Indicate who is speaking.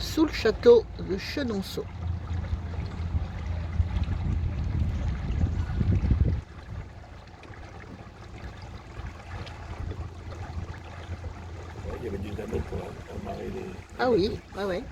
Speaker 1: sous le château de Chenonceau.
Speaker 2: Ouais, il y avait des anneaux pour amarrer les
Speaker 1: Ah oui,
Speaker 2: bateaux.
Speaker 1: ouais, ouais.